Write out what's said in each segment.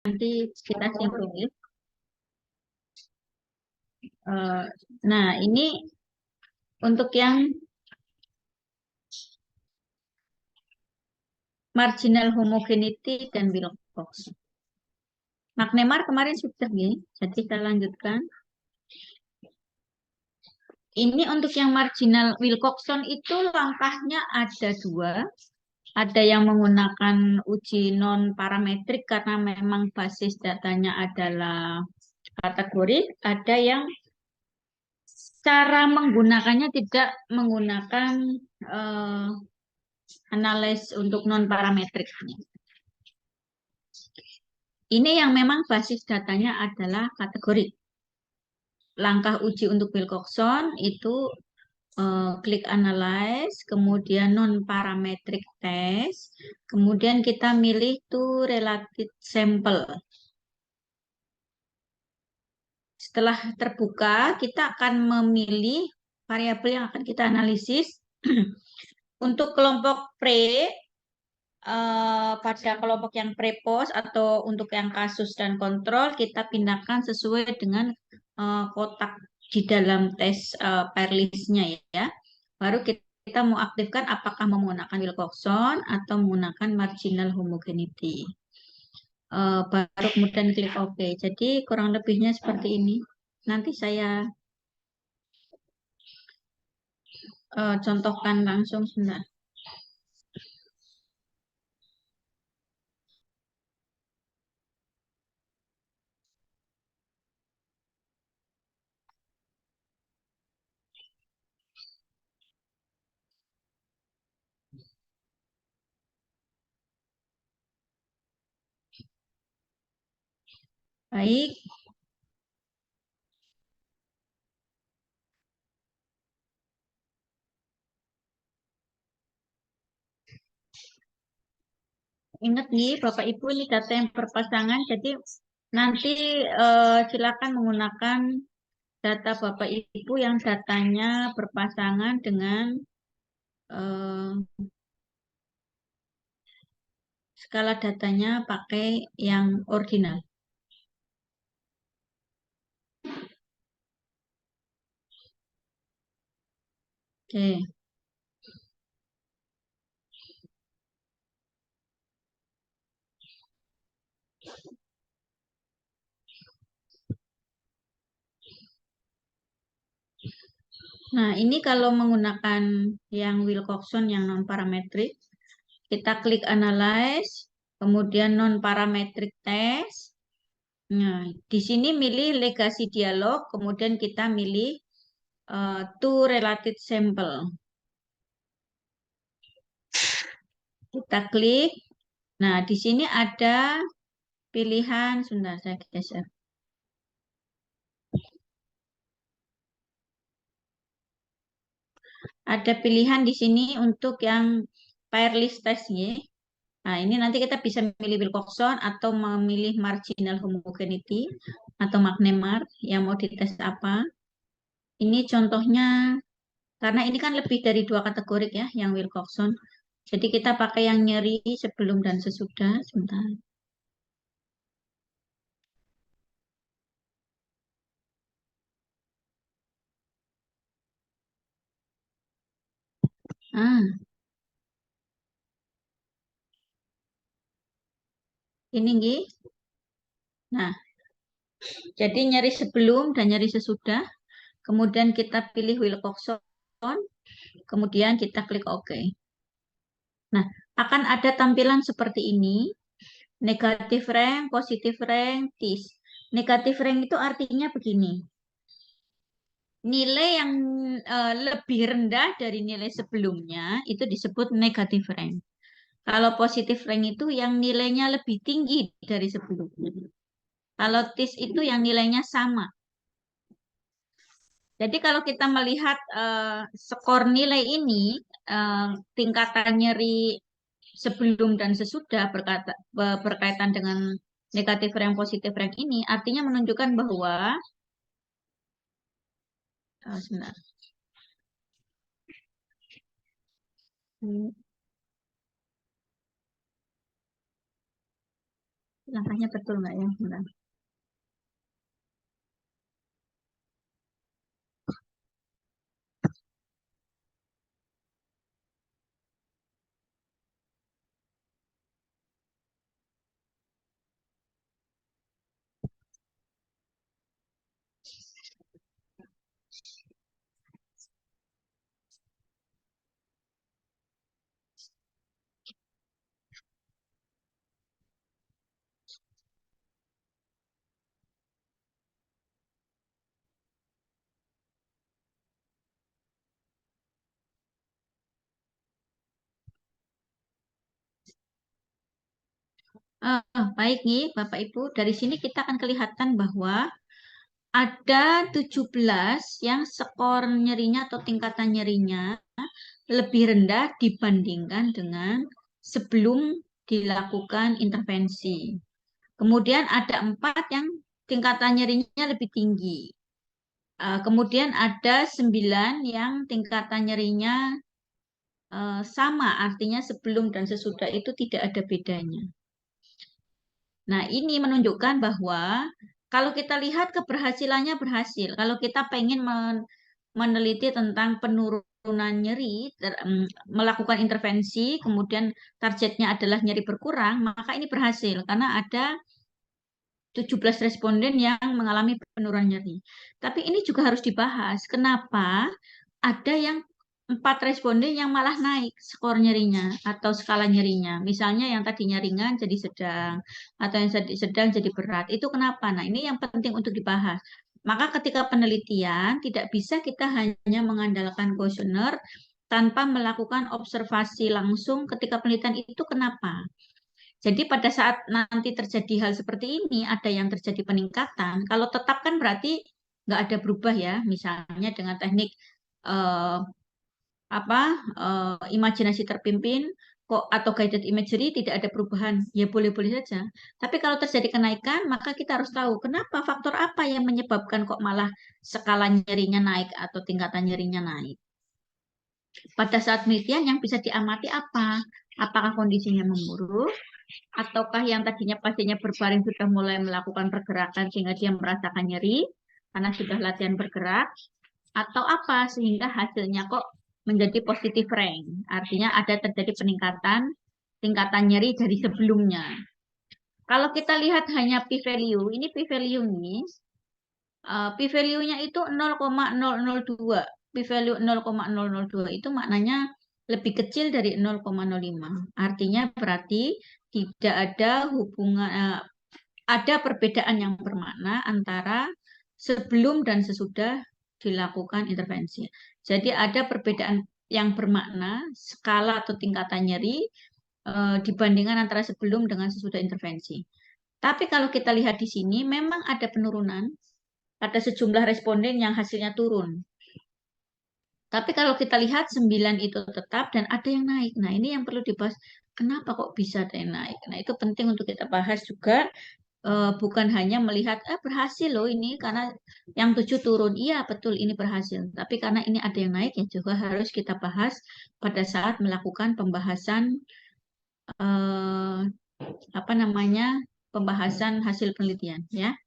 nanti kita singgung ya. Eh, nah, ini untuk yang marginal homogeneity dan Wilcox. Magnemar kemarin sudah nih, jadi kita lanjutkan. Ini untuk yang marginal Wilcoxon itu langkahnya ada dua. Ada yang menggunakan uji non parametrik karena memang basis datanya adalah kategori. Ada yang cara menggunakannya tidak menggunakan eh, analis untuk non parametrik. Ini yang memang basis datanya adalah kategori. Langkah uji untuk Wilcoxon itu klik analyze, kemudian non-parametric test, kemudian kita milih to relative sample. Setelah terbuka, kita akan memilih variabel yang akan kita analisis. Untuk kelompok pre, pada kelompok yang pre-post atau untuk yang kasus dan kontrol, kita pindahkan sesuai dengan kotak di dalam tes pair list-nya ya. Baru kita mau aktifkan apakah menggunakan Wilcoxon atau menggunakan marginal homogeneity. Baru kemudian klik OK. Jadi kurang lebihnya seperti ini. Nanti saya contohkan langsung sebentar. Baik, ingat nih Bapak Ibu ini data yang berpasangan. Jadi nanti silakan menggunakan data Bapak Ibu yang datanya berpasangan dengan eh, skala datanya pakai yang ordinal. Oke. Nah, ini kalau menggunakan yang Wilcoxon yang non parametrik, kita klik analyze, kemudian non parametric test. Nah, di sini milih legacy dialog, kemudian kita milih to related sample. Kita klik. Nah, di sini ada pilihan, sebentar saya geser. Ada pilihan di sini untuk yang pair list test ya. Nah, ini nanti kita bisa memilih Wilcoxon atau memilih marginal homogeneity atau Magnemar yang mau dites apa. Ini contohnya, karena ini kan lebih dari dua kategori ya, yang Wilcoxon. Jadi kita pakai yang nyeri sebelum dan sesudah. Sebentar. Ah, ini nih. Nah, jadi nyeri sebelum dan nyeri sesudah. Kemudian kita pilih Wilcoxon. Kemudian kita klik OK. Nah, akan ada tampilan seperti ini. Negatif rank, positif rank, TIS. Negatif rank itu artinya begini. Nilai yang lebih rendah dari nilai sebelumnya itu disebut negatif rank. Kalau positif rank itu yang nilainya lebih tinggi dari sebelumnya. Kalau TIS itu yang nilainya sama. Jadi kalau kita melihat skor nilai ini, tingkatan nyeri sebelum dan sesudah berkaitan dengan negatif rank, positif rank ini, artinya menunjukkan bahwa, sebentar. Langkahnya betul nggak ya? Bentar. Baik nih, Bapak Ibu. Dari sini kita akan kelihatan bahwa ada 17 yang skor nyerinya atau tingkatan nyerinya lebih rendah dibandingkan dengan sebelum dilakukan intervensi. Kemudian ada 4 yang tingkatan nyerinya lebih tinggi. Kemudian ada 9 yang tingkatan nyerinya sama, artinya sebelum dan sesudah itu tidak ada bedanya. Nah, ini menunjukkan bahwa kalau kita lihat keberhasilannya berhasil. Kalau kita pengen meneliti tentang penurunan nyeri, melakukan intervensi, kemudian targetnya adalah nyeri berkurang, maka ini berhasil karena ada 17 responden yang mengalami penurunan nyeri. Tapi ini juga harus dibahas. Kenapa ada yang 4 responden yang malah naik skor nyerinya atau skala nyerinya. Misalnya yang tadinya ringan jadi sedang, atau yang sedang jadi berat. Itu kenapa? Nah, ini yang penting untuk dibahas. Maka ketika penelitian tidak bisa kita hanya mengandalkan kuesioner tanpa melakukan observasi langsung ketika penelitian itu kenapa? Jadi pada saat nanti terjadi hal seperti ini, ada yang terjadi peningkatan. Kalau tetap kan berarti nggak ada berubah ya. Misalnya dengan teknik eh, apa imajinasi terpimpin kok atau guided imagery tidak ada perubahan. Ya boleh-boleh saja. Tapi kalau terjadi kenaikan, maka kita harus tahu kenapa faktor apa yang menyebabkan kok malah skala nyerinya naik atau tingkatan nyerinya naik. Pada saat penelitian yang bisa diamati apa? Apakah kondisinya memburuk? Ataukah yang tadinya pasiennya berbaring sudah mulai melakukan pergerakan sehingga dia merasakan nyeri karena sudah latihan bergerak? Atau apa sehingga hasilnya kok menjadi positif rank? Artinya ada terjadi peningkatan tingkatan nyeri dari sebelumnya. Kalau kita lihat hanya p-value, ini p-value nih, p-value-nya itu 0,002. P-value 0,002 itu maknanya lebih kecil dari 0,05. Artinya berarti tidak ada hubungan, ada perbedaan yang bermakna antara sebelum dan sesudah dilakukan intervensi. Jadi ada perbedaan yang bermakna skala atau tingkatan nyeri dibandingkan antara sebelum dengan sesudah intervensi. Tapi kalau kita lihat di sini memang ada penurunan pada sejumlah responden yang hasilnya turun. Tapi kalau kita lihat 9 itu tetap dan ada yang naik. Nah, ini yang perlu dibahas. Kenapa kok bisa ada yang naik? Nah, itu penting untuk kita bahas juga. Bukan hanya melihat, berhasil loh ini karena yang 7 turun. Iya, betul ini berhasil. Tapi karena ini ada yang naik, ya juga harus kita bahas pada saat melakukan pembahasan, eh, apa namanya, pembahasan hasil penelitian. Ya.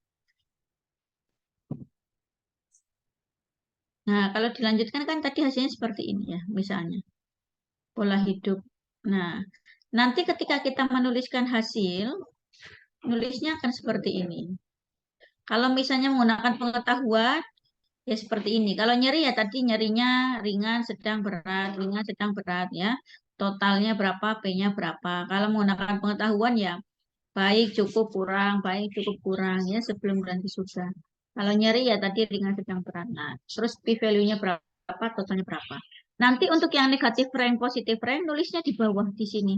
Nah, kalau dilanjutkan kan tadi hasilnya seperti ini ya, misalnya pola hidup. Nah, nanti ketika kita menuliskan hasil, nulisnya akan seperti ini. Kalau misalnya menggunakan pengetahuan, ya seperti ini. Kalau nyeri ya tadi nyerinya ringan, sedang, berat, ringan, sedang, berat ya. Totalnya berapa, P-nya berapa. Kalau menggunakan pengetahuan ya baik, cukup, kurang, baik, cukup, kurang ya sebelum dan sesudah. Kalau nyeri ya tadi ringan, sedang, berat. Nah, terus P-value-nya berapa, totalnya berapa. Nanti untuk yang negatif rank, positif rank, nulisnya di bawah di sini.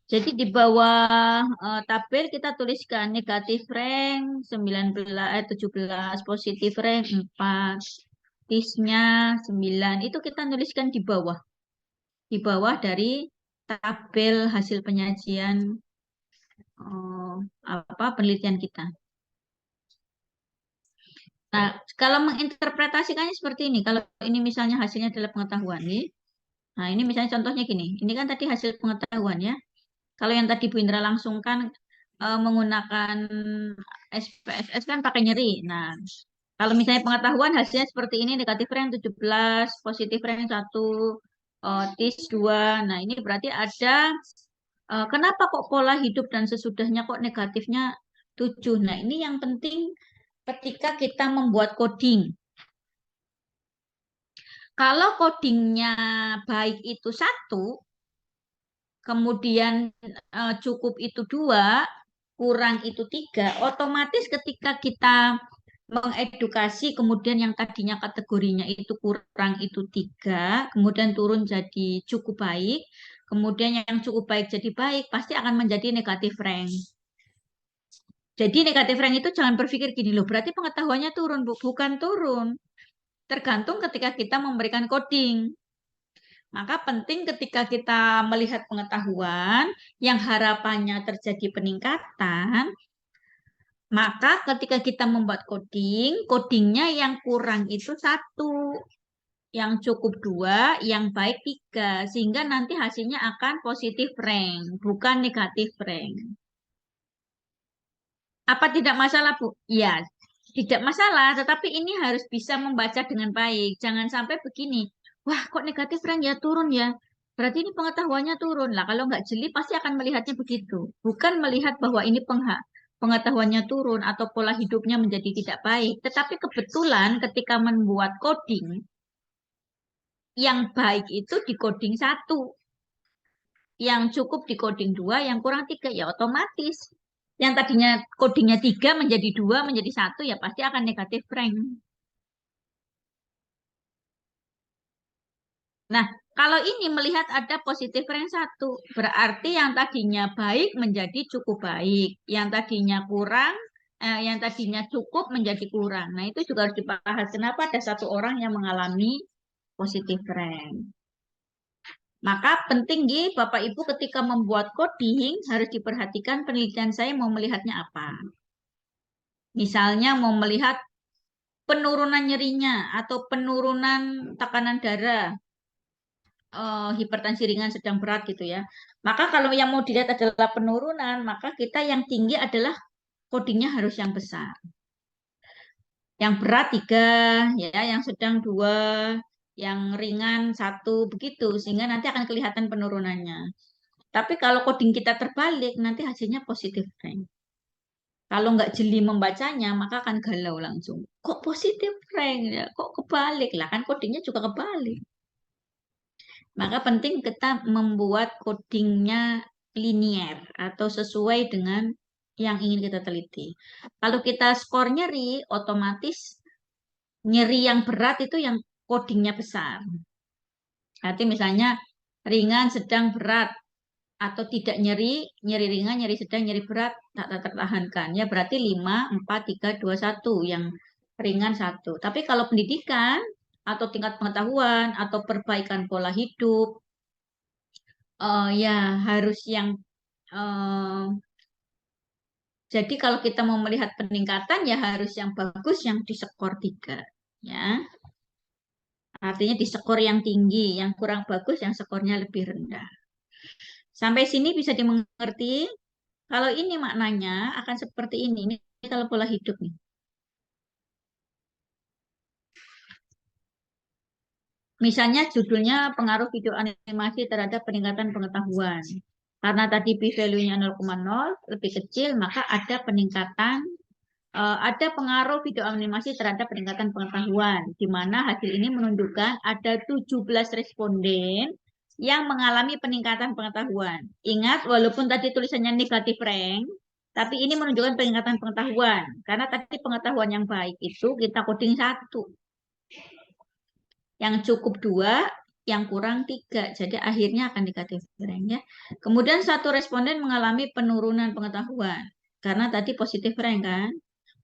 Jadi di bawah tabel kita tuliskan negatif rank 19, 17, positif rank 4, TIS-nya 9. Itu kita tuliskan di bawah. Di bawah dari tabel hasil penyajian penelitian kita. Nah, kalau menginterpretasikannya seperti ini. Kalau ini misalnya hasilnya adalah pengetahuan nih. Nah, ini misalnya contohnya gini. Ini kan tadi hasil pengetahuan ya. Kalau yang tadi Bu Indra langsungkan menggunakan SPSS kan pakai nyeri. Nah, kalau misalnya pengetahuan hasilnya seperti ini, negatif rank 17, positif rank 1, TIS 2. Nah, ini berarti ada kenapa kok pola hidup dan sesudahnya kok negatifnya 7. Nah, ini yang penting ketika kita membuat coding. Kalau codingnya baik itu 1, kemudian cukup itu 2, kurang itu 3, otomatis ketika kita mengedukasi, kemudian yang tadinya kategorinya itu kurang itu 3, kemudian turun jadi cukup baik, kemudian yang cukup baik jadi baik, pasti akan menjadi negatif rank. Jadi negatif rank itu jangan berpikir gini loh, berarti pengetahuannya turun, bukan turun. Tergantung ketika kita memberikan coding. Maka penting ketika kita melihat pengetahuan yang harapannya terjadi peningkatan, maka ketika kita membuat coding, codingnya yang kurang itu 1, yang cukup 2, yang baik 3, sehingga nanti hasilnya akan positif rank, bukan negatif rank. Apa tidak masalah, Bu? Ya, tidak masalah, tetapi ini harus bisa membaca dengan baik. Jangan sampai begini, wah kok negatif rank ya turun ya. Berarti ini pengetahuannya turun. Lah kalau nggak jeli pasti akan melihatnya begitu. Bukan melihat bahwa ini pengetahuannya turun atau pola hidupnya menjadi tidak baik. Tetapi kebetulan ketika membuat coding, yang baik itu di coding 1, yang cukup di coding 2, yang kurang 3, ya otomatis. Yang tadinya codingnya 3 menjadi 2, menjadi 1, ya pasti akan negatif rank. Nah, kalau ini melihat ada positif rank 1, berarti yang tadinya baik menjadi cukup baik. Yang tadinya kurang, yang tadinya cukup menjadi kurang. Nah, itu juga harus dibahas. Kenapa ada satu orang yang mengalami positif rank. Maka penting Bapak Ibu ketika membuat coding harus diperhatikan penelitian saya mau melihatnya apa. Misalnya mau melihat penurunan nyerinya atau penurunan tekanan darah, hipertensi ringan sedang berat gitu ya. Maka kalau yang mau dilihat adalah penurunan, maka kita yang tinggi adalah codingnya harus yang besar. Yang berat 3, ya, yang sedang 2, yang ringan 1, begitu. Sehingga nanti akan kelihatan penurunannya. Tapi kalau coding kita terbalik, nanti hasilnya positif rank. Kalau nggak jeli membacanya, maka akan galau langsung. Kok positif rank ya? Kok kebalik lah? Kan codingnya juga kebalik. Maka penting kita membuat codingnya linier atau sesuai dengan yang ingin kita teliti. Kalau kita skor nyeri, otomatis nyeri yang berat itu yang codingnya besar. Berarti misalnya ringan, sedang, berat, atau tidak nyeri, nyeri ringan, nyeri sedang, nyeri berat, tak tertahankan. Ya berarti 5, 4, 3, 2, 1 yang ringan 1. Tapi kalau pendidikan atau tingkat pengetahuan atau perbaikan pola hidup, ya harus yang jadi kalau kita mau melihat peningkatan ya harus yang bagus yang di skor 3. Ya. Artinya di skor yang tinggi, yang kurang bagus yang skornya lebih rendah. Sampai sini bisa dimengerti? Kalau ini maknanya akan seperti ini. Ini kalau pola hidup nih. Misalnya judulnya pengaruh video animasi terhadap peningkatan pengetahuan. Karena tadi p-value-nya 0,0 lebih kecil, maka ada peningkatan, ada pengaruh video animasi terhadap peningkatan pengetahuan. Di mana hasil ini menunjukkan ada 17 responden yang mengalami peningkatan pengetahuan. Ingat, walaupun tadi tulisannya negatif rank, tapi ini menunjukkan peningkatan pengetahuan. Karena tadi pengetahuan yang baik itu kita coding 1. Yang cukup 2, yang kurang 3. Jadi akhirnya akan negatif rank ya. Kemudian satu responden mengalami penurunan pengetahuan. Karena tadi positif rank kan.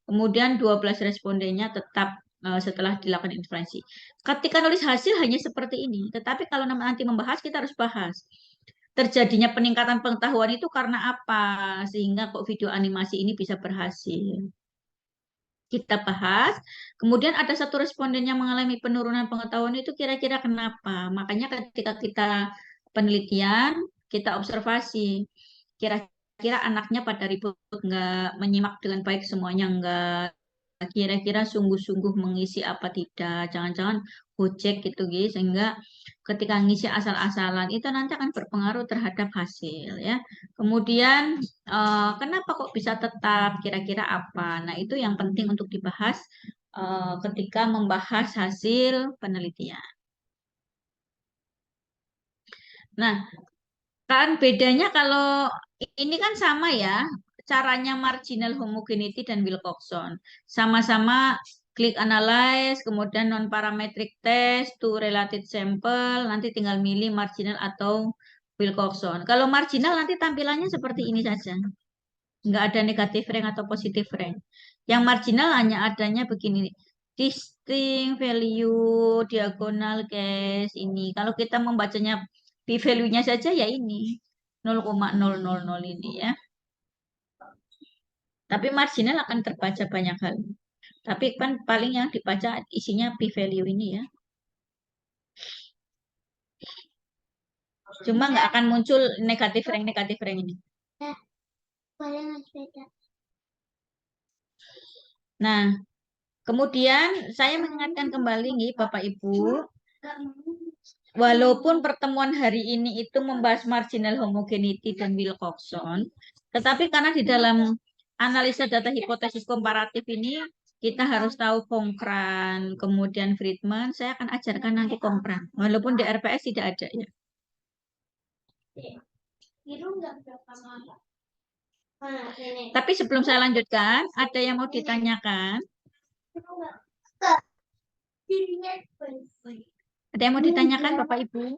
Kemudian 12 respondennya tetap setelah dilakukan intervensi. Ketika nulis hasil hanya seperti ini. Tetapi kalau nanti membahas, kita harus bahas. Terjadinya peningkatan pengetahuan itu karena apa? Sehingga kok video animasi ini bisa berhasil. Kita bahas. Kemudian ada satu responden yang mengalami penurunan pengetahuan itu kira-kira kenapa? Makanya ketika kita penelitian, kita observasi. Kira kira-kira anaknya pada ribut, nggak menyimak dengan baik semuanya, nggak kira-kira sungguh-sungguh mengisi apa tidak, jangan-jangan gojek gitu guys, sehingga ketika ngisi asal-asalan itu nanti akan berpengaruh terhadap hasil ya. Kemudian kenapa kok bisa tetap, kira-kira apa? Nah, itu yang penting untuk dibahas ketika membahas hasil penelitian. Nah, kan bedanya kalau ini kan sama ya, caranya marginal homogeneity dan Wilcoxon. Sama-sama klik analyze, kemudian non-parametric test, to related sample, nanti tinggal milih marginal atau Wilcoxon. Kalau marginal nanti tampilannya seperti ini saja. Nggak ada negatif rank atau positif rank. Yang marginal hanya adanya begini, distinct value, diagonal case ini. Kalau kita membacanya p-value-nya saja ya ini 0,000 ini ya. Tapi marginal akan terbaca banyak hal. Tapi kan paling yang dibaca isinya p-value ini ya. Cuma nggak akan muncul negatif rank ini. Nah, kemudian saya mengingatkan kembali nih Bapak Ibu, walaupun pertemuan hari ini itu membahas marginal homogeneity dan Wilcoxon, tetapi karena di dalam analisa data hipotesis komparatif ini kita harus tahu Konkran, kemudian Friedman, saya akan ajarkan nanti Konkran, walaupun di RPS tidak ada ya. Tapi sebelum saya lanjutkan, ada yang mau ditanyakan? Ada yang mau ditanyakan Bapak Ibu?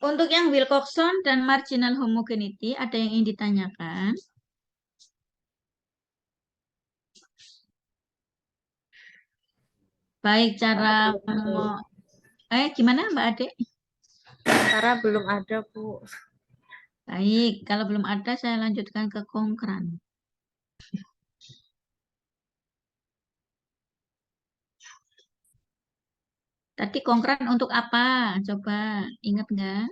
Untuk yang Wilcoxon dan marginal homogeneity, ada yang ingin ditanyakan? Baik, cara gimana Mbak Ade? Cara belum ada, Bu. Baik, kalau belum ada saya lanjutkan ke Konkran. Tadi Konkran untuk apa? Coba ingat nggak?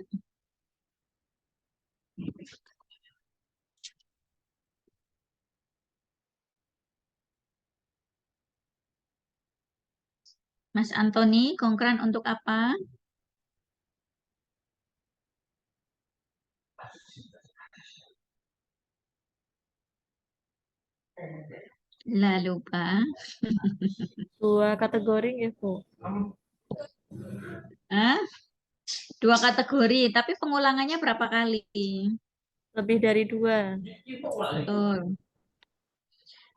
Mas Antoni, Konkran untuk apa? Lah lupa. Dua kategori ya, Bu. Hah? Dua kategori, tapi pengulangannya berapa kali? Lebih dari 2. Betul.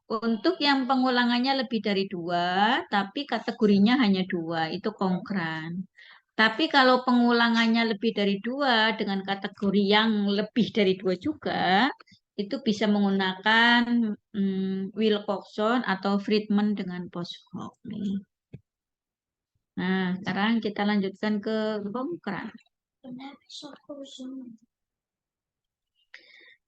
Untuk yang pengulangannya lebih dari 2, tapi kategorinya hanya 2, itu Konkran. Tapi kalau pengulangannya lebih dari 2 dengan kategori yang lebih dari 2 juga, itu bisa menggunakan Wilcoxon atau Friedman dengan post-hoc nih. Nah, sekarang kita lanjutkan ke Konkran.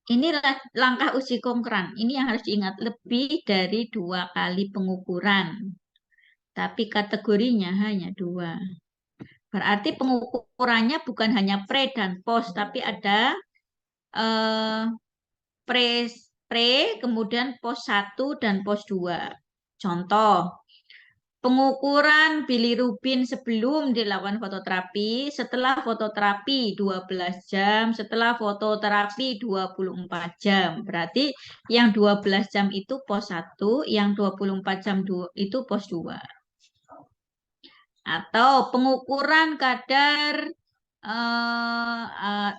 Ini langkah uji Konkran. Ini yang harus diingat, lebih dari 2 kali pengukuran. Tapi kategorinya hanya 2. Berarti pengukurannya bukan hanya pre dan post, tapi ada eh, pre, pre, kemudian pos 1 dan pos 2. Contoh, pengukuran bilirubin sebelum dilakukan fototerapi, setelah fototerapi 12 jam, setelah fototerapi 24 jam. Berarti yang 12 jam itu pos 1, yang 24 jam itu pos 2. Atau pengukuran kadar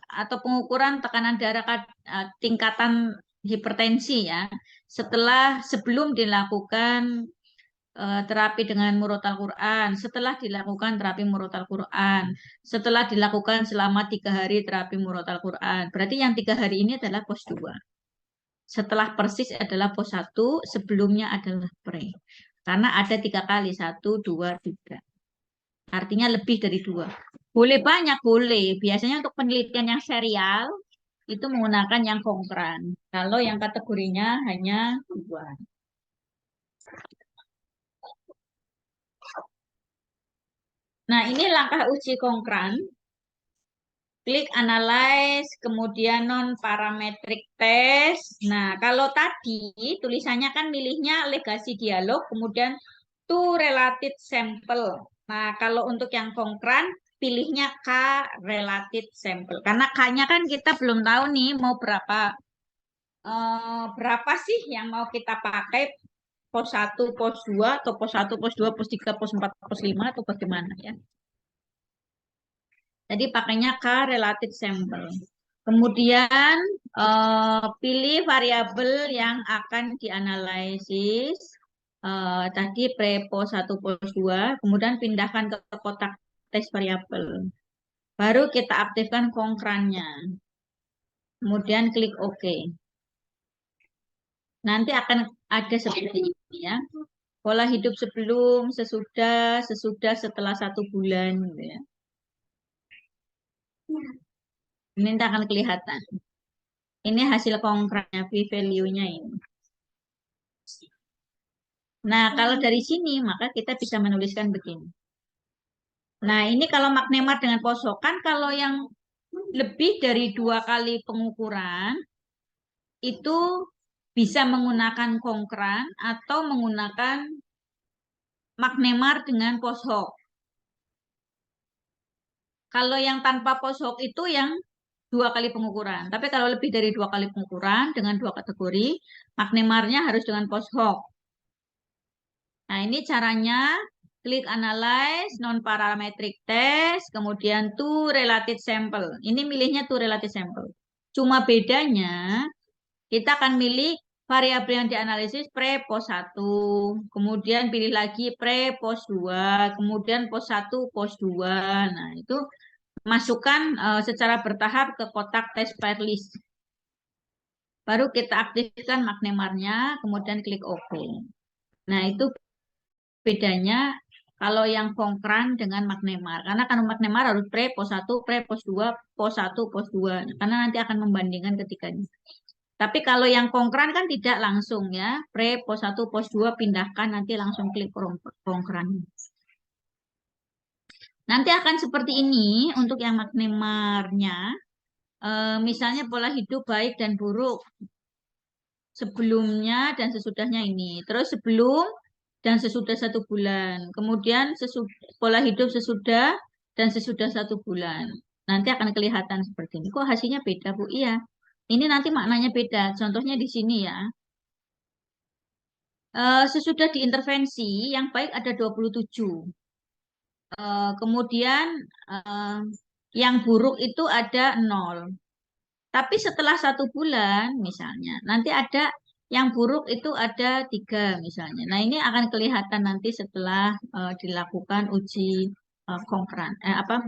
atau pengukuran tekanan darah tingkatan hipertensi ya. Sebelum dilakukan terapi dengan murotal Quran, setelah dilakukan terapi murotal Quran, setelah dilakukan selama 3 hari terapi murotal Quran. Berarti yang 3 hari ini adalah pos 2. Setelah persis adalah pos 1, sebelumnya adalah pre. Karena ada 3 kali, 1, 2, 3. Artinya lebih dari 2. Boleh banyak, boleh. Biasanya untuk penelitian yang serial, itu menggunakan yang konkran. Kalau yang kategorinya hanya 2. Nah, ini langkah uji konkran. Klik analyze, kemudian non-parametric test. Nah, kalau tadi tulisannya kan milihnya legasi dialog, kemudian to related sample. Nah, kalau untuk yang konkran, pilihnya K related sample. Karena K-nya kan kita belum tahu nih mau berapa sih yang mau kita pakai, pos 1, pos 2, atau pos 1, pos 2, pos 3, pos 4, pos 5, atau bagaimana ya. Jadi pakainya K relative sample. Kemudian pilih variabel yang akan dianalisis. Tadi pre pos 1, pos 2. Kemudian pindahkan ke kotak tes variabel. Baru kita aktifkan konkrannya. Kemudian klik OK. Nanti akan ada seperti ini ya. Pola hidup sebelum, sesudah, setelah 1 bulan. Gitu ya. Ini nanti akan kelihatan. Ini hasil konkretnya, p-value-nya ini. Nah, kalau dari sini, maka kita bisa menuliskan begini. Nah, ini kalau magnemat dengan posokan, kalau yang lebih dari 2 kali pengukuran, itu bisa menggunakan konkran atau menggunakan magnemar dengan poshok. Kalau yang tanpa poshok itu yang 2 kali pengukuran. Tapi kalau lebih dari 2 kali pengukuran dengan 2 kategori, magnemarnya harus dengan poshok. Nah, ini caranya. Klik analyze, non-parametric test, kemudian to relative sample. Ini milihnya to relative sample. Cuma bedanya, kita akan milih variabel yang dianalisis pre pos 1, kemudian pilih lagi pre pos 2, kemudian pos 1, pos 2. Nah, itu masukkan secara bertahap ke kotak test file list. Baru kita aktifkan magnemarnya, kemudian klik OK. Nah, itu bedanya kalau yang konkran dengan magnemar. Karena kan magnemar harus pre, pos 1, pre, pos 2, pos 1, pos 2. Karena nanti akan membandingkan ketiganya. Tapi kalau yang konkran kan tidak langsung ya. Pre, pos 1, pos 2, pindahkan, nanti langsung klik konkran. Nanti akan seperti ini untuk yang magnemarnya. Misalnya pola hidup baik dan buruk. Sebelumnya dan sesudahnya ini. Terus sebelum dan sesudah 1 bulan. Kemudian pola hidup sesudah dan sesudah 1 bulan. Nanti akan kelihatan seperti ini. Kok hasilnya beda, Bu? Iya. Ini nanti maknanya beda. Contohnya di sini ya. Sesudah diintervensi, yang baik ada 27. Kemudian yang buruk itu ada 0. Tapi setelah 1 bulan misalnya, nanti ada yang buruk itu ada 3 misalnya. Nah, ini akan kelihatan nanti setelah dilakukan uji konkran,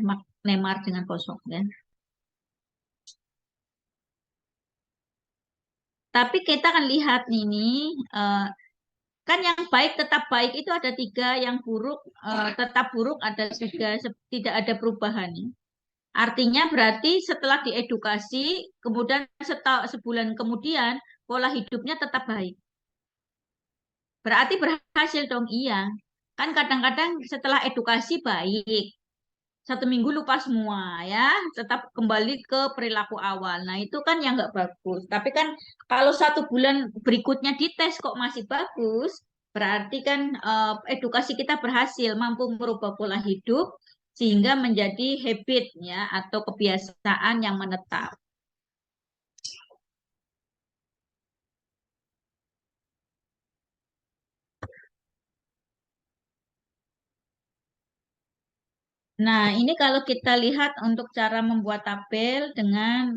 magnemar dengan kosong ya. Tapi kita akan lihat ini, kan yang baik tetap baik itu ada 3, yang buruk tetap buruk ada 3, tidak ada perubahan. Artinya berarti setelah diedukasi, kemudian sebulan kemudian pola hidupnya tetap baik. Berarti berhasil dong, iya. Kan kadang-kadang setelah edukasi baik, 1 minggu lupa semua ya, tetap kembali ke perilaku awal. Nah itu kan yang nggak bagus. Tapi kan kalau 1 bulan berikutnya dites kok masih bagus, berarti kan edukasi kita berhasil, mampu merubah pola hidup sehingga menjadi habit ya atau kebiasaan yang menetap. Nah, ini kalau kita lihat untuk cara membuat tabel dengan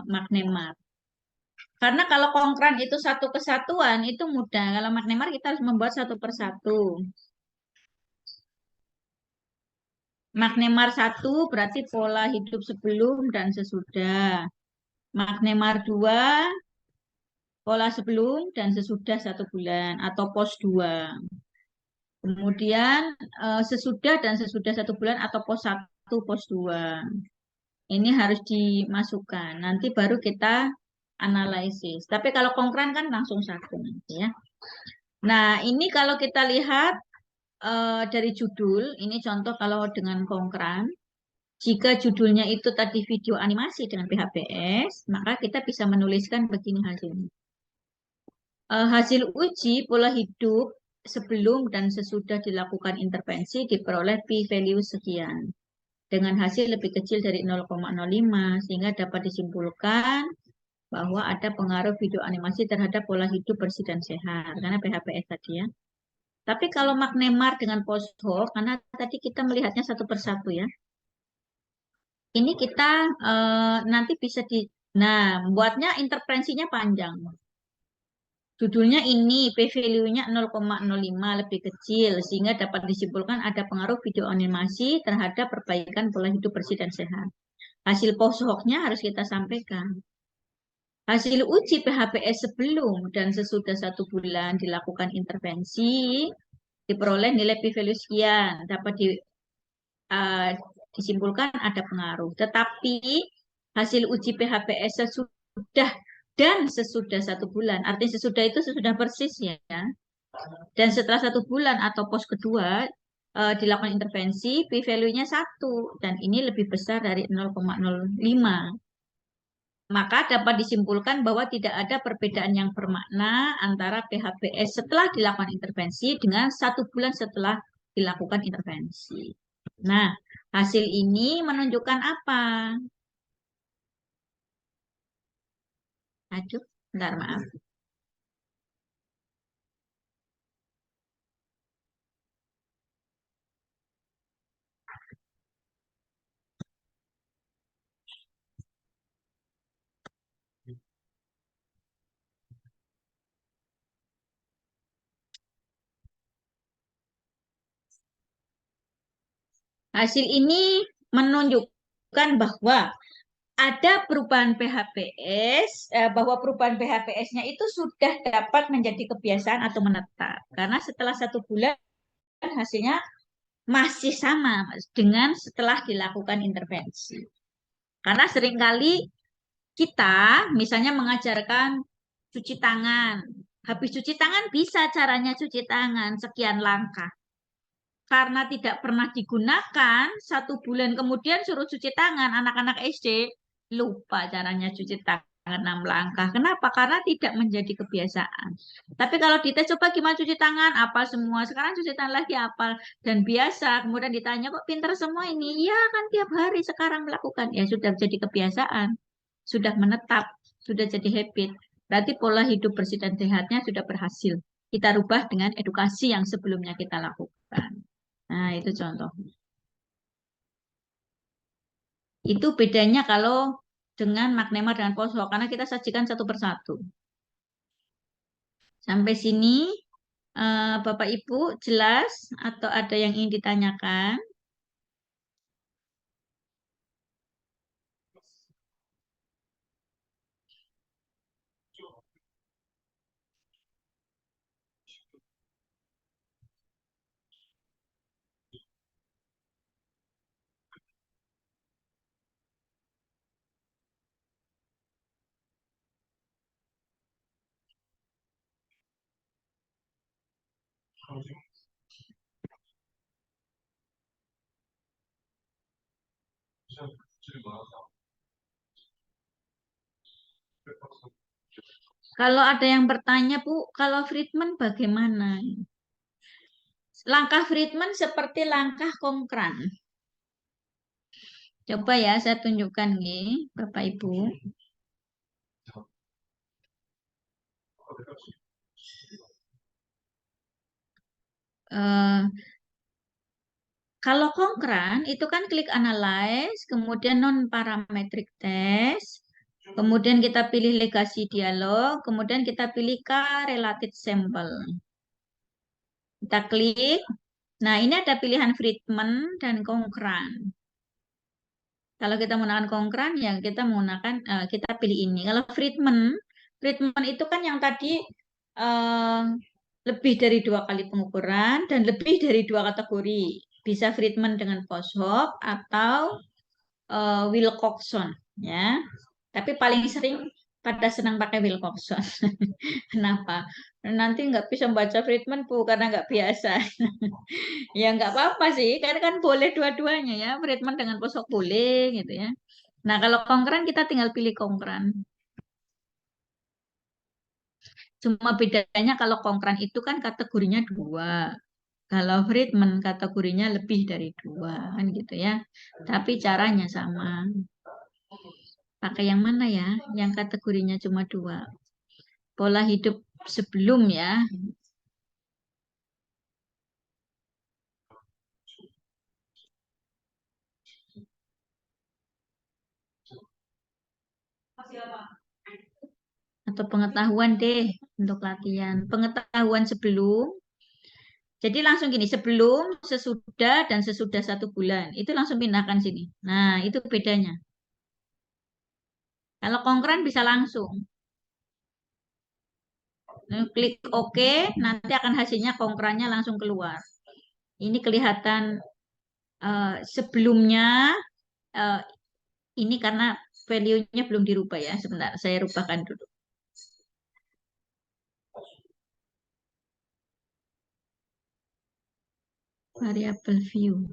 Magnemar. Karena kalau konkran itu satu kesatuan, itu mudah. Kalau Magnemar kita harus membuat satu persatu. Magnemar satu berarti pola hidup sebelum dan sesudah. Magnemar 2 pola sebelum dan sesudah 1 bulan atau pos 2. Kemudian sesudah dan sesudah 1 bulan atau pos 1, pos 2. Ini harus dimasukkan. Nanti baru kita analisis. Tapi kalau konkran kan langsung satu nanti ya. Nah, ini kalau kita lihat dari judul, ini contoh kalau dengan konkran. Jika judulnya itu tadi video animasi dengan PHPS, maka kita bisa menuliskan begini hasilnya. Hasil uji pola hidup sebelum dan sesudah dilakukan intervensi diperoleh p-value sekian. Dengan hasil lebih kecil dari 0,05 sehingga dapat disimpulkan bahwa ada pengaruh video animasi terhadap pola hidup bersih dan sehat. Karena PHPS tadi ya. Tapi kalau Magnemar dengan post hoc, karena tadi kita melihatnya satu persatu ya. Ini kita nanti bisa nah, buatnya intervensinya panjang. Judulnya ini, p-value-nya 0,05 lebih kecil, sehingga dapat disimpulkan ada pengaruh video animasi terhadap perbaikan pola hidup bersih dan sehat. Hasil post hoc-nya harus kita sampaikan. Hasil uji PHPS sebelum dan sesudah 1 bulan dilakukan intervensi, diperoleh nilai p-value sekian, dapat uh, disimpulkan ada pengaruh. Tetapi hasil uji PHPS sesudah dan sesudah 1 bulan, artinya sesudah itu sesudah persis ya, dan setelah 1 bulan atau pos kedua dilakukan intervensi, p-value-nya 1 dan ini lebih besar dari 0,05. Maka dapat disimpulkan bahwa tidak ada perbedaan yang bermakna antara PHPS setelah dilakukan intervensi dengan 1 bulan setelah dilakukan intervensi. Nah, hasil ini menunjukkan apa? Aduh, bentar maaf. Hasil ini menunjukkan bahwa ada perubahan PHPS, bahwa perubahan PHPS-nya itu sudah dapat menjadi kebiasaan atau menetap. Karena setelah 1 bulan hasilnya masih sama dengan setelah dilakukan intervensi. Karena seringkali kita misalnya mengajarkan cuci tangan. Habis cuci tangan bisa caranya cuci tangan sekian langkah. Karena tidak pernah digunakan, 1 bulan kemudian suruh cuci tangan anak-anak SD, lupa caranya cuci tangan 6 langkah. Kenapa? Karena tidak menjadi kebiasaan. Tapi kalau dites coba gimana cuci tangan, apa semua. Sekarang cuci tangan lagi apa dan biasa. Kemudian ditanya kok pinter semua ini. Ya kan tiap hari sekarang melakukan. Ya sudah jadi kebiasaan, sudah menetap, sudah jadi habit. Berarti pola hidup bersih dan sehatnya sudah berhasil. Kita rubah dengan edukasi yang sebelumnya kita lakukan. Nah, itu contoh. Itu bedanya kalau dengan Magnemar dengan Poso, karena kita sajikan satu persatu. Sampai sini, Bapak Ibu jelas atau ada yang ingin ditanyakan? Kalau ada yang bertanya, Bu, kalau Friedman bagaimana? Langkah Friedman seperti langkah Konkran. Coba ya, saya tunjukkan nih, Bapak Ibu. Eh, Kalau konkran itu kan klik analyze, kemudian non-parametric test, kemudian kita pilih legasi dialog, kemudian kita pilih correlated sample. Kita klik. Nah, ini ada pilihan Friedman dan konkran. Kalau kita menggunakan konkran, ya kita menggunakan kita pilih ini. Kalau Friedman, Friedman itu kan yang tadi eh, lebih dari 2 kali pengukuran dan lebih dari 2 kategori. Bisa Friedman dengan post-hoc atau Wilcoxon, ya. Tapi paling sering pada senang pakai Wilcoxon. Kenapa? Nanti nggak bisa baca Friedman Bu karena nggak biasa. Ya nggak apa-apa sih, karena kan boleh dua-duanya ya, Friedman dengan post-hoc boleh gitu ya. Nah, kalau konkran kita tinggal pilih konkran. Cuma bedanya kalau konkran itu kan kategorinya 2. Kalau Friedman kategorinya lebih dari 2 kan gitu ya. Tapi caranya sama. Pakai yang mana ya? Yang kategorinya cuma 2. Pola hidup sebelum ya. Atau pengetahuan deh untuk latihan. Pengetahuan sebelum. Jadi langsung gini, sebelum, sesudah, dan sesudah 1 bulan. Itu langsung pindahkan sini. Nah, itu bedanya. Kalau konkran bisa langsung. Klik OK, nanti akan hasilnya konkrannya langsung keluar. Ini kelihatan sebelumnya, eh, ini karena value-nya belum dirubah ya. Sebentar, saya rubahkan dulu. Variable view.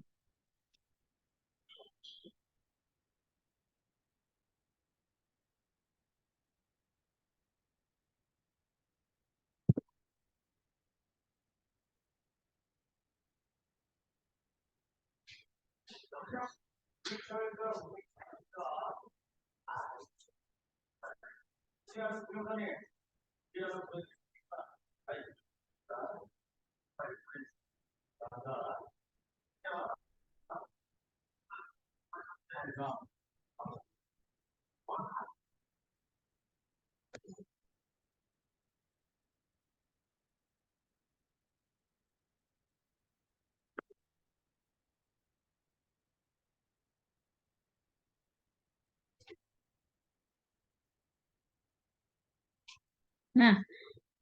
Nah,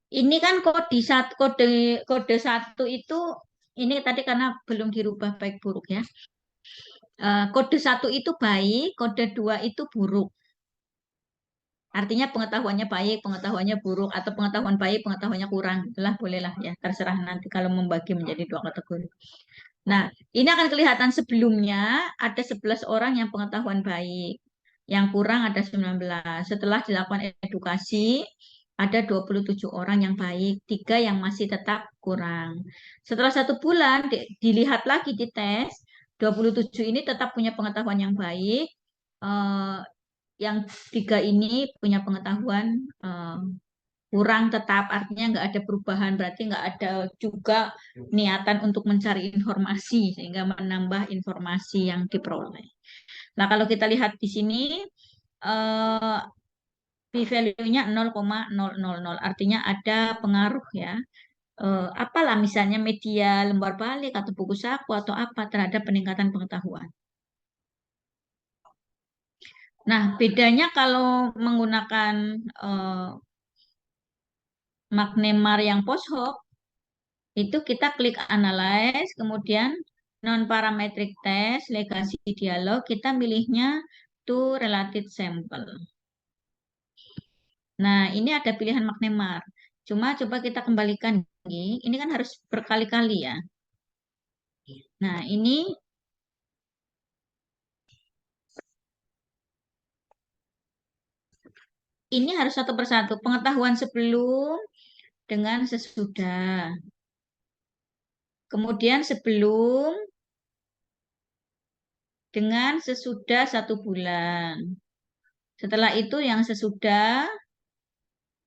ini kan kode 1 itu ini tadi karena belum dirubah baik buruk ya. Kode 1 itu baik, kode 2 itu buruk. Artinya pengetahuannya baik, pengetahuannya buruk, atau pengetahuan baik, pengetahuannya kurang. Itulah bolehlah ya, terserah nanti kalau membagi menjadi 2 kategori. Nah, ini akan kelihatan sebelumnya ada 11 orang yang pengetahuan baik. Yang kurang ada 19. Setelah dilakukan edukasi, ada 27 orang yang baik, 3 yang masih tetap kurang. Setelah 1 bulan, dilihat lagi di tes, 27 ini tetap punya pengetahuan yang baik, eh, yang 3 ini punya pengetahuan kurang tetap, artinya nggak ada perubahan, berarti nggak ada juga niatan untuk mencari informasi sehingga menambah informasi yang diperoleh. Nah, kalau kita lihat di sini eh, p-value-nya 0,000, artinya ada pengaruh ya. Apalah misalnya media lembar balik atau buku saku atau apa terhadap peningkatan pengetahuan. Nah, bedanya kalau menggunakan Magnemar yang post hoc, itu kita klik analyze, kemudian non-parametric test, legasi dialog, kita milihnya to related sample. Nah, ini ada pilihan Magnemar. Cuma coba kita kembalikan ini kan harus berkali-kali ya. Nah, ini harus satu persatu. Pengetahuan sebelum dengan sesudah. Kemudian sebelum dengan sesudah 1 bulan. Setelah itu yang sesudah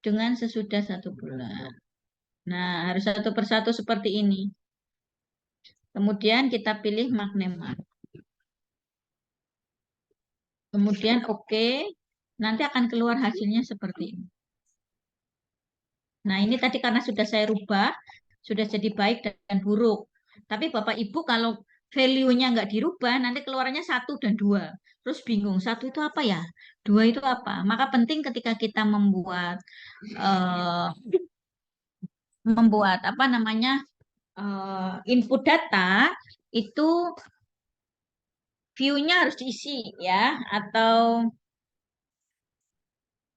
dengan sesudah 1 bulan. Nah, harus satu persatu seperti ini. Kemudian kita pilih magnemat. Kemudian oke. Nanti akan keluar hasilnya seperti ini. Nah, ini tadi karena sudah saya rubah, sudah jadi baik dan buruk. Tapi Bapak Ibu kalau value-nya nggak dirubah, nanti keluarannya 1 dan 2. Terus bingung, 1 itu apa ya? 2 itu apa? Maka penting ketika kita eh, membuat apa namanya input data itu view-nya harus diisi ya, atau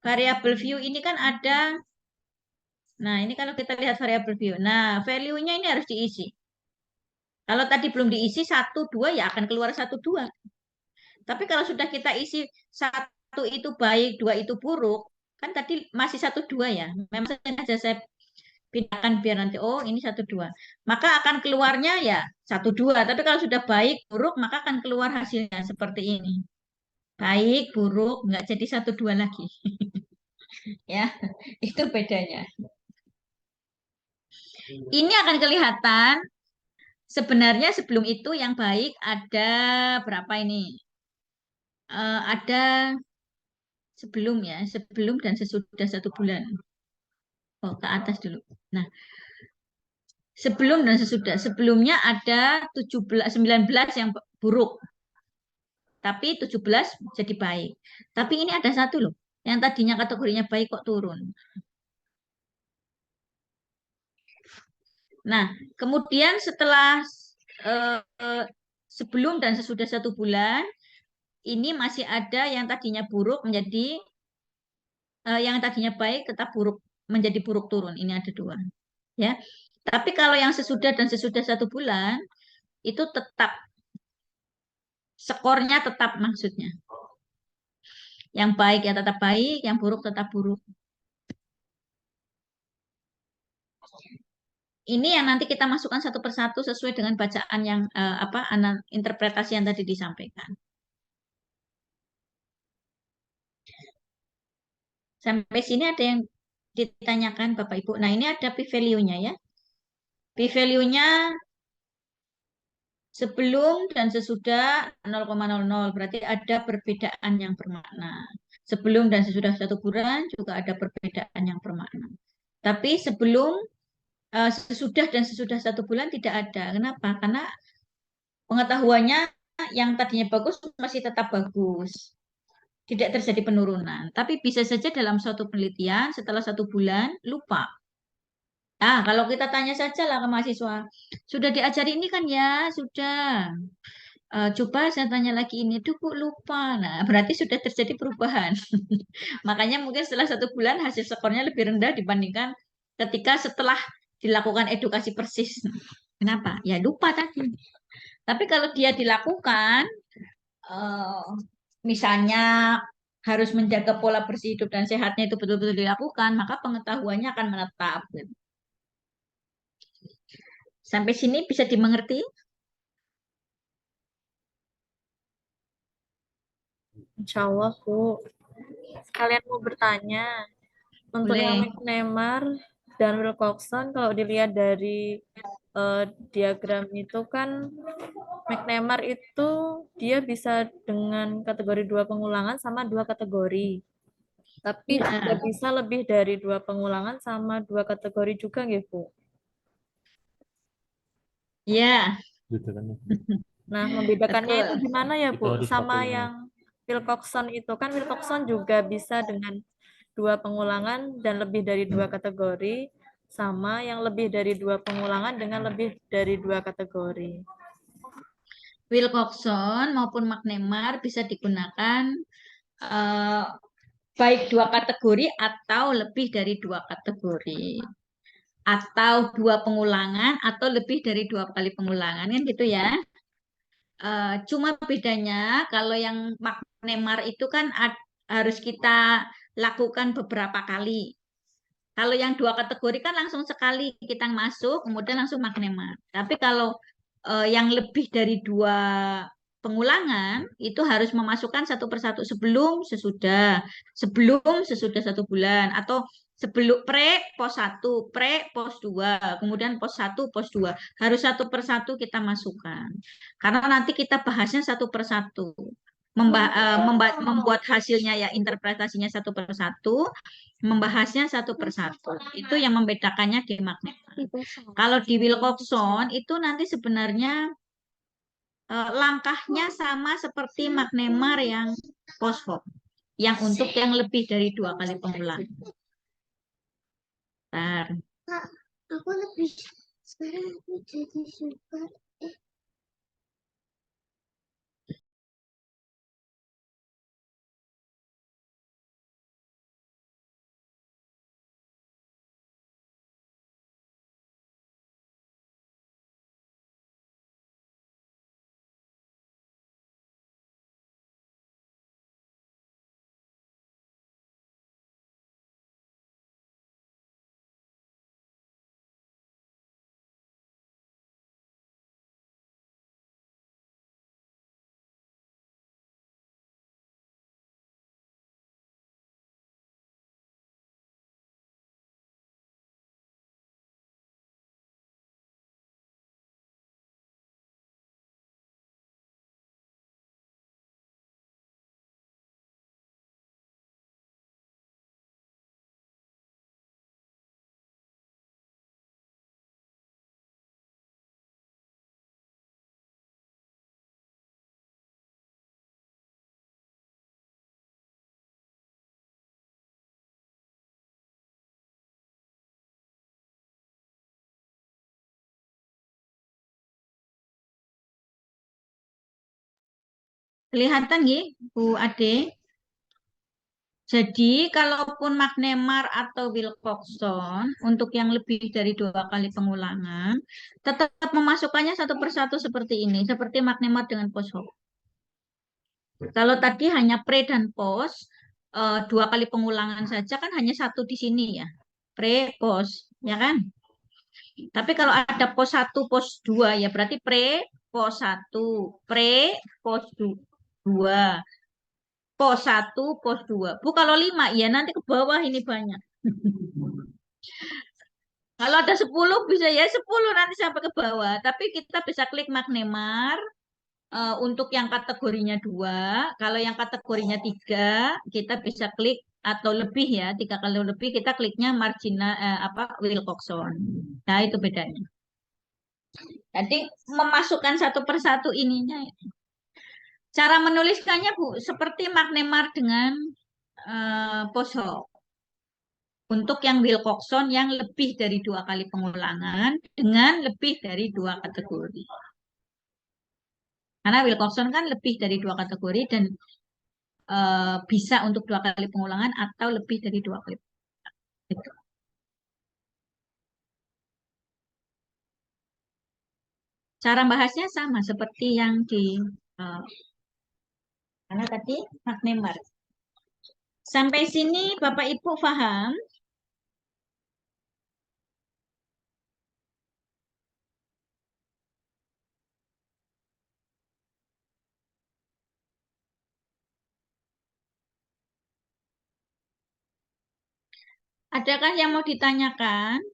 variabel view ini kan ada. Nah, ini kalau kita lihat variabel view. Nah, value-nya ini harus diisi. Kalau tadi belum diisi 1, 2 ya akan keluar 1, 2. Tapi kalau sudah kita isi 1 itu baik, 2 itu buruk, kan tadi masih 1, 2 ya. Memang sengaja saya pindahkan biar nanti oh ini 1, 2. Maka akan keluarnya ya 1, 2. Tapi kalau sudah baik, buruk, maka akan keluar hasilnya seperti ini. Baik, buruk, nggak jadi 1, 2 lagi. Ya, itu bedanya. Ini akan kelihatan sebenarnya sebelum itu yang baik ada berapa ini? Ada sebelum ya, sebelum dan sesudah 1 bulan. Oh, ke atas dulu. Nah, sebelum dan sesudah. Sebelumnya ada 17, 19 yang buruk, tapi 17 jadi baik. Tapi ini ada satu loh, yang tadinya kategorinya baik kok turun. Nah, kemudian setelah eh, sebelum dan sesudah 1 bulan, ini masih ada yang tadinya buruk menjadi yang tadinya baik tetap buruk menjadi buruk turun. Ini ada 2, ya. Tapi kalau yang sesudah dan sesudah 1 bulan itu tetap skornya tetap maksudnya. Yang baik ya tetap baik, yang buruk tetap buruk. Ini yang nanti kita masukkan satu persatu sesuai dengan bacaan yang interpretasi yang tadi disampaikan. Sampai sini ada yang ditanyakan Bapak Ibu. Nah, ini ada p-value-nya ya. P-value-nya sebelum dan sesudah 0,00 berarti ada perbedaan yang bermakna. Sebelum dan sesudah 1 bulan juga ada perbedaan yang bermakna. Tapi sesudah dan sesudah 1 bulan tidak ada. Kenapa? Karena pengetahuannya yang tadinya bagus masih tetap bagus. Tidak terjadi penurunan. Tapi bisa saja dalam suatu penelitian setelah 1 bulan lupa. Nah, kalau kita tanya saja lah ke mahasiswa, sudah diajari ini kan ya, sudah. Coba saya tanya lagi ini, tuh kok lupa. Nah, berarti sudah terjadi perubahan. Makanya mungkin setelah 1 bulan hasil skornya lebih rendah dibandingkan ketika setelah dilakukan edukasi persis. Kenapa? Ya lupa tadi. Tapi kalau dia dilakukan, eh, misalnya harus menjaga pola bersih hidup dan sehatnya itu betul-betul dilakukan, maka pengetahuannya akan menetap. Gitu. Sampai sini bisa dimengerti? Insya Allah, Bu. Sekalian mau bertanya, untuk yang Boleh. McNemar dan Wilcoxon, kalau dilihat dari diagram itu kan McNemar itu dia bisa dengan kategori 2 pengulangan sama 2 kategori. Tapi juga Ya, bisa lebih dari 2 pengulangan sama 2 kategori juga nggih, Bu? ya, Gitu kan. Nah, membedakannya itu betul. gimana ya, Bu? Sama yang Wilcoxon itu kan Wilcoxon juga bisa dengan 2 pengulangan dan lebih dari 2 kategori, sama yang lebih dari 2 pengulangan dengan lebih dari 2 kategori. Wilcoxon maupun McNemar bisa digunakan eh, baik 2 kategori atau lebih dari 2 kategori. Atau 2 pengulangan atau lebih dari 2 kali pengulangan kan gitu ya. Cuma bedanya kalau yang magnemar itu kan harus kita lakukan beberapa kali. Kalau yang 2 kategori kan langsung sekali kita masuk, kemudian langsung magnemar. Tapi kalau yang lebih dari 2 pengulangan itu harus memasukkan satu persatu sebelum sesudah 1 bulan atau Sebelum pos 1, pos 2, kemudian pos 1, pos 2. Harus satu persatu kita masukkan. Karena nanti kita bahasnya satu persatu. Membuat hasilnya ya interpretasinya satu persatu, membahasnya satu persatu. Itu yang membedakannya di magnet. Kalau di Wilcoxon itu nanti sebenarnya langkahnya sama seperti magnemar yang post hoc, yang untuk yang lebih dari 2 kali pengulangan. Bentar. Kak, aku lebih sekarang aku jadi suka. Kelihatan nggih, Bu Ade? Jadi, kalaupun magnemar atau Wilcoxon untuk yang lebih dari 2 kali pengulangan, tetap memasukkannya satu persatu seperti ini, seperti magnemar dengan post hoc. Kalau tadi hanya pre dan post, 2 kali pengulangan saja kan hanya satu di sini ya, pre, post, ya kan? Tapi kalau ada pos 1, pos 2 ya berarti pre, pos 1, pre, pos 2, pos 1, pos 2. Bu, kalau 5 ya nanti ke bawah ini banyak. Kalau ada 10 bisa ya 10 nanti sampai ke bawah. Tapi kita bisa klik magnemar untuk yang kategorinya 2. Kalau yang kategorinya 3, kita bisa klik atau lebih ya, 3 kali lebih kita kliknya margina Wilcoxon. Nah, itu bedanya. Jadi memasukkan satu persatu ininya. Cara menuliskannya Bu, seperti magnemar dengan post hoc. Untuk yang Wilcoxon yang lebih dari 2 kali pengulangan dengan lebih dari 2 kategori. Karena Wilcoxon kan lebih dari 2 kategori dan bisa untuk 2 kali pengulangan atau lebih dari 2 kali. Gitu. Cara bahasnya sama seperti yang di karena tadi magnemar. Sampai sini Bapak Ibu paham? Adakah yang mau ditanyakan?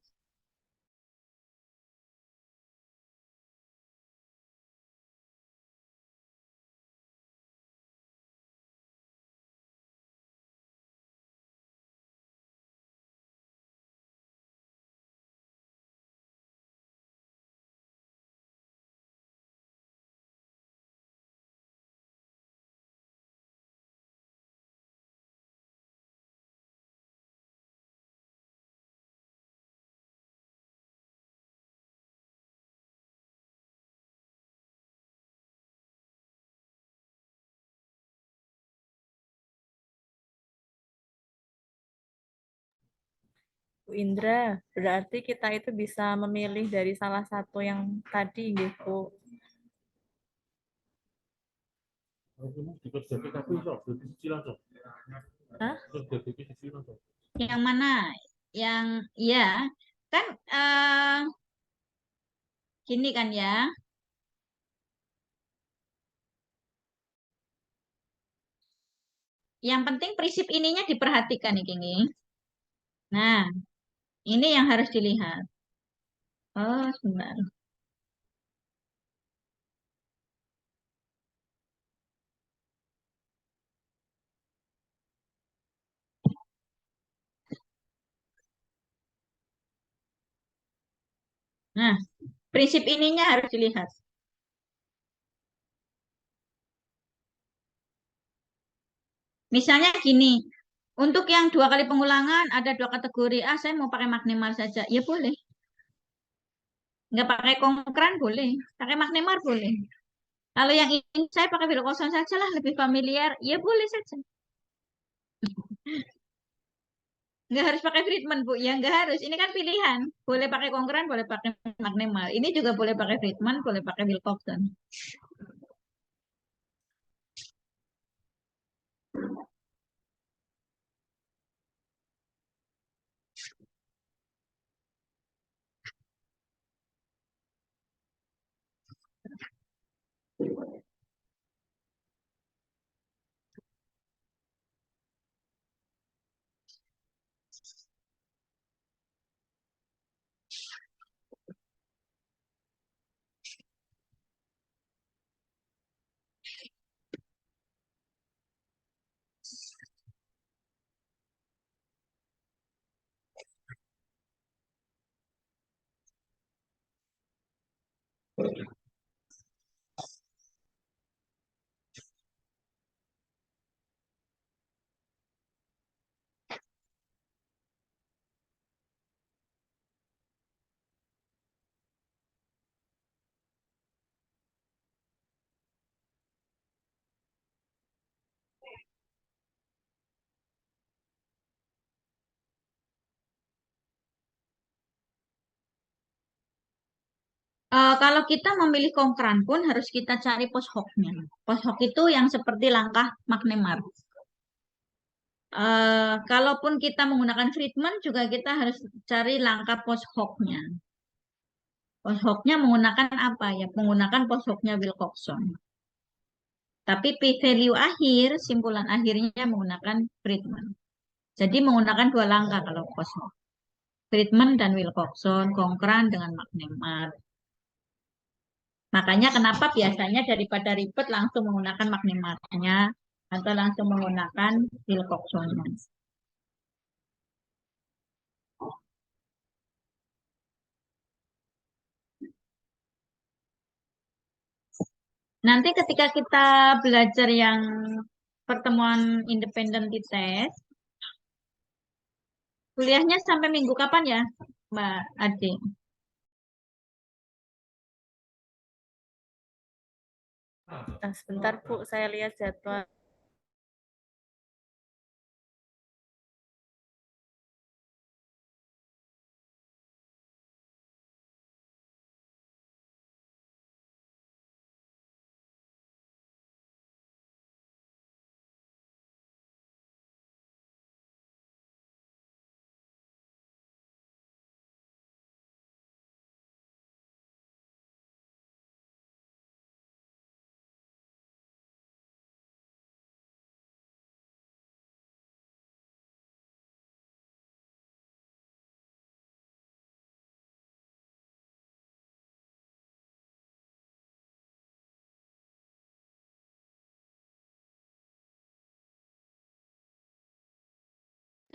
Bu Indra, berarti kita itu bisa memilih dari salah satu yang tadi gitu. Hah? Yang mana? Yang ya kan gini kan ya. Yang penting prinsip ininya diperhatikan nih, Kingi. Nah, ini yang harus dilihat. Oh, sebentar. Nah, prinsip ininya harus dilihat. Misalnya gini, untuk yang 2 kali pengulangan ada 2 kategori. Ah, saya mau pakai magnemal saja. Ya boleh. Nggak pakai konkran boleh. Pakai magnemar boleh. Kalau yang ini saya pakai Wilcoxon saja lah, lebih familiar. Ya boleh saja. Nggak harus pakai treatment, Bu. Ya nggak harus. Ini kan pilihan. Boleh pakai konkran, boleh pakai magnemal. Ini juga boleh pakai treatment, boleh pakai Wilcoxon. Kalau kita memilih konkran pun harus kita cari post hoc-nya. Post hoc itu yang seperti langkah magnemar. Kalaupun kita menggunakan treatment juga kita harus cari langkah post hoc-nya. Post hoc-nya menggunakan apa ya? Menggunakan post hoc-nya Wilcoxon. Tapi p-value akhir, simpulan akhirnya menggunakan treatment. Jadi menggunakan 2 langkah kalau post hoc. Treatment dan Wilcoxon, konkran dengan magnemar. Makanya kenapa biasanya daripada ribet langsung menggunakan magnemarnya atau langsung menggunakan Wilcoxonnya. Nanti ketika kita belajar yang pertemuan independent test, kuliahnya sampai minggu kapan ya, Mbak Ade? Nah, sebentar Bu, saya lihat jadwal.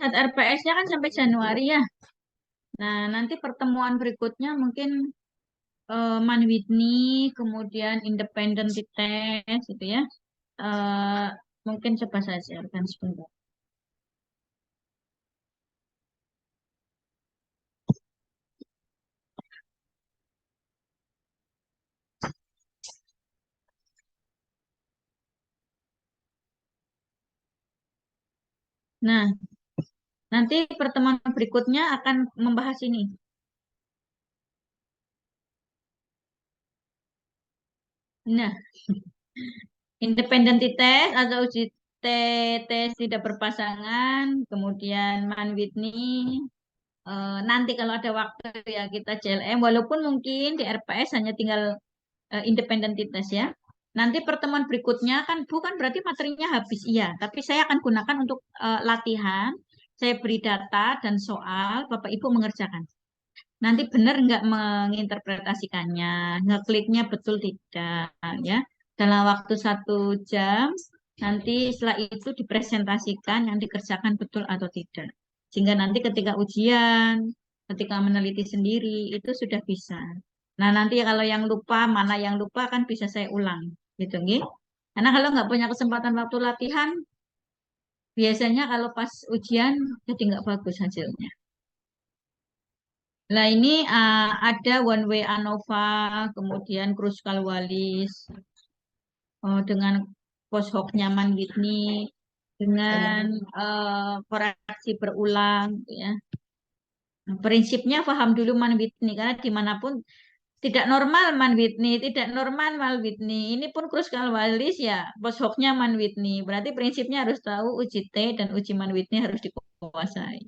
Saat RPS-nya kan sampai Januari ya. Nah, nanti pertemuan berikutnya mungkin Man Whitney, kemudian independent test gitu ya. Eh, Mungkin coba saya sharekan sebentar. Nah, nanti pertemuan berikutnya akan membahas ini. Nah, independent test atau uji tes tidak berpasangan, kemudian Man Whitney. Nanti kalau ada waktu ya kita CLM, walaupun mungkin di RPS hanya tinggal independent test ya. Nanti pertemuan berikutnya kan bukan berarti materinya habis, iya, tapi saya akan gunakan untuk latihan. saya beri data dan soal, Bapak Ibu mengerjakan. Nanti benar nggak menginterpretasikannya, ngekliknya betul tidak, ya. Dalam waktu 1 jam, nanti setelah itu dipresentasikan yang dikerjakan betul atau tidak. Sehingga nanti ketika ujian, ketika meneliti sendiri, itu sudah bisa. Nah, nanti kalau yang lupa, mana yang lupa kan bisa saya ulang, gitu, nggih. Karena kalau nggak punya kesempatan waktu latihan, biasanya kalau pas ujian jadi nggak bagus hasilnya. Nah, ini ada one way ANOVA, kemudian Kruskal Wallis, dengan post hoc nyaman Whitney, dengan koreksi berulang, gitu ya. Nah, prinsipnya paham dulu Man Whitney, karena dimanapun tidak normal Man Whitney, tidak normal Man Whitney. Ini pun Kruskal Wallis ya, post hoc-nya Man Whitney. Berarti prinsipnya harus tahu uji T dan uji Man Whitney harus dikuasai.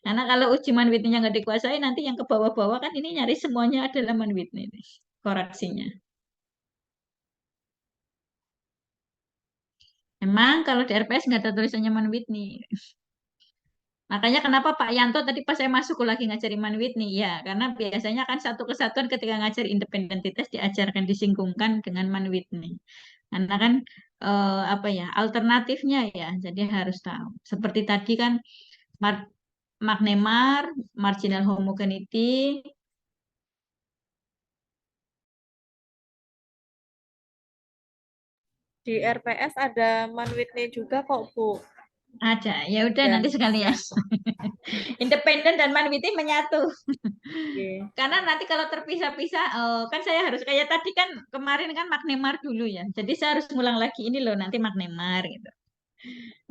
Karena kalau uji Man Whitney-nya nggak dikuasai, nanti yang ke bawah-bawah kan ini nyari semuanya adalah Man Whitney nih, koreksinya. Emang kalau di RPS nggak ada tulisannya Man Whitney. Makanya kenapa Pak Yanto tadi pas saya masuk lagi ngajari Man Whitney, ya karena biasanya kan satu kesatuan ketika ngajari independentitas diajarkan disingkungkan dengan Man Whitney. Karena kan apa ya alternatifnya ya, jadi harus tahu. Seperti tadi kan Magnemar, marginal homogeneity, Di RPS ada Man Whitney juga kok, Bu. ada. Ya udah Ya, nanti sekalian. Independen dan Man Whitney menyatu. oke. Karena nanti kalau terpisah-pisah, kan saya harus kayak tadi kan kemarin kan Magnemar dulu ya. Jadi saya harus ngulang lagi ini loh nanti Magnemar gitu.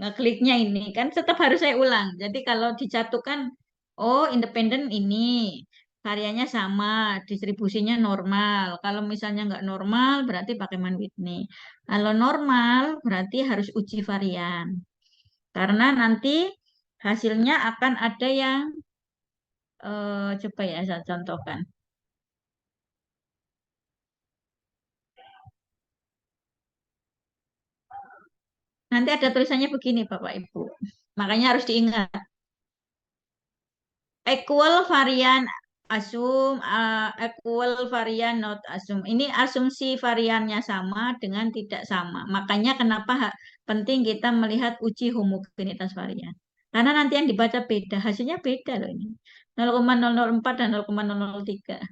Ngekliknya ini kan tetap harus saya ulang. Jadi kalau dijatuhkan, oh independen ini karyanya sama, distribusinya normal. Kalau misalnya nggak normal berarti pakai Man Whitney. Kalau normal berarti harus uji varian. Karena nanti hasilnya akan ada yang coba ya saya contohkan. Nanti ada tulisannya begini Bapak Ibu. Makanya harus diingat. Equal varian asum, equal varian not asum. Ini asumsi variannya sama dengan tidak sama. Makanya kenapa penting kita melihat uji homogenitas varian. Karena nanti yang dibaca beda, hasilnya beda loh ini. 0,004 dan 0,003.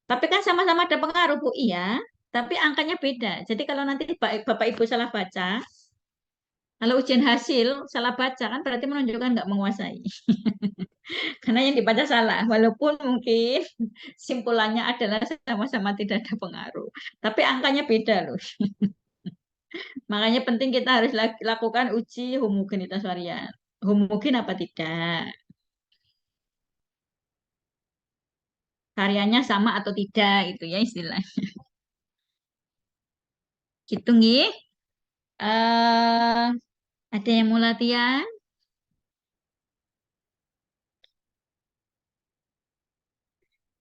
Tapi kan sama-sama ada pengaruh, Bu. Iya, tapi angkanya beda. Jadi kalau nanti Bapak Ibu salah baca, kalau ujian hasil salah baca kan berarti menunjukkan nggak menguasai. Karena yang dibaca salah, walaupun mungkin simpulannya adalah sama-sama tidak ada pengaruh. Tapi angkanya beda loh. Makanya penting kita harus lakukan uji homogenitas varian. Homogen apa tidak? Variannya sama atau tidak itu ya istilahnya. Gitu nggih. Eh, ada yang mau latihan?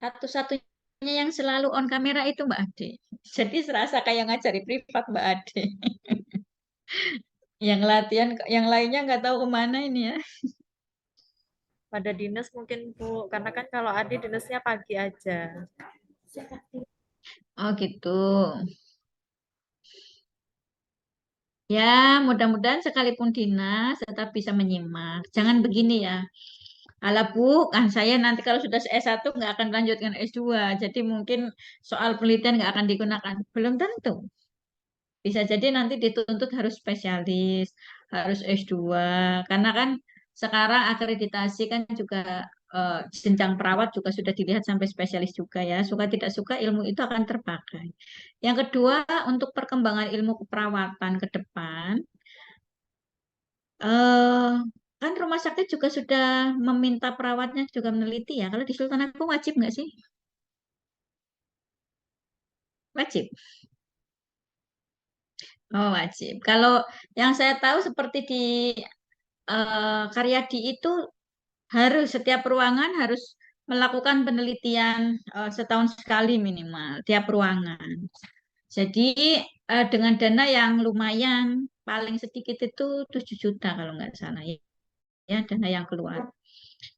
Satu-satunya yang selalu on kamera itu Mbak Ade. Jadi serasa kayak ngajari privat Mbak Ade. Yang latihan, yang lainnya nggak tahu kemana ini ya. Pada dinas mungkin, Bu. Karena kan kalau Adi dinasnya pagi aja. Oh gitu. Ya, mudah-mudahan sekalipun dinas tetap bisa menyimak. Jangan begini ya. Alah Bu, kan saya nanti kalau sudah S1 nggak akan lanjutkan S2. Jadi mungkin soal penelitian nggak akan digunakan. Belum tentu. Bisa jadi nanti dituntut harus spesialis, harus S2. Karena kan sekarang akreditasi kan juga jenjang perawat juga sudah dilihat sampai spesialis juga ya. Suka tidak suka ilmu itu akan terpakai. Yang kedua, untuk perkembangan ilmu keperawatan ke depan, eh kan rumah sakit juga sudah meminta perawatnya juga meneliti ya. Kalau di Sultan Agung wajib nggak sih? Wajib. Oh, wajib. Kalau yang saya tahu seperti di Karyadi itu harus setiap ruangan harus melakukan penelitian setahun sekali minimal tiap ruangan. Jadi dengan dana yang lumayan paling sedikit itu 7 juta kalau nggak salah ya dana yang keluar.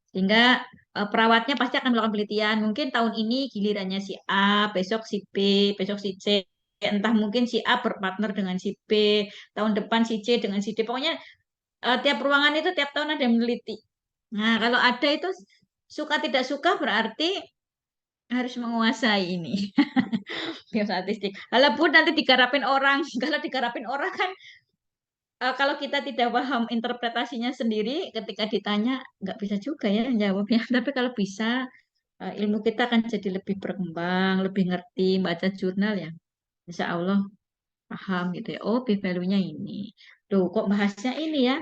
Sehingga perawatnya pasti akan melakukan penelitian. Mungkin tahun ini gilirannya si A, besok si B, besok si C. Entah mungkin si A berpartner dengan si B, tahun depan si C dengan si D. Pokoknya tiap ruangan itu tiap tahun ada yang meneliti. Nah, kalau ada itu suka tidak suka berarti harus menguasai ini biostatistik. Walaupun nanti digarapin orang, kalau digarapin orang kan kalau kita tidak paham interpretasinya sendiri, ketika ditanya nggak bisa juga ya jawabnya. Tapi kalau bisa, ilmu kita akan jadi lebih berkembang, lebih ngerti baca jurnal ya. Insya Allah paham gitu ya. Oh, p-value-nya ini. Tuh, kok bahasnya ini ya?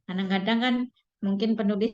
Kadang-kadang kan mungkin penulis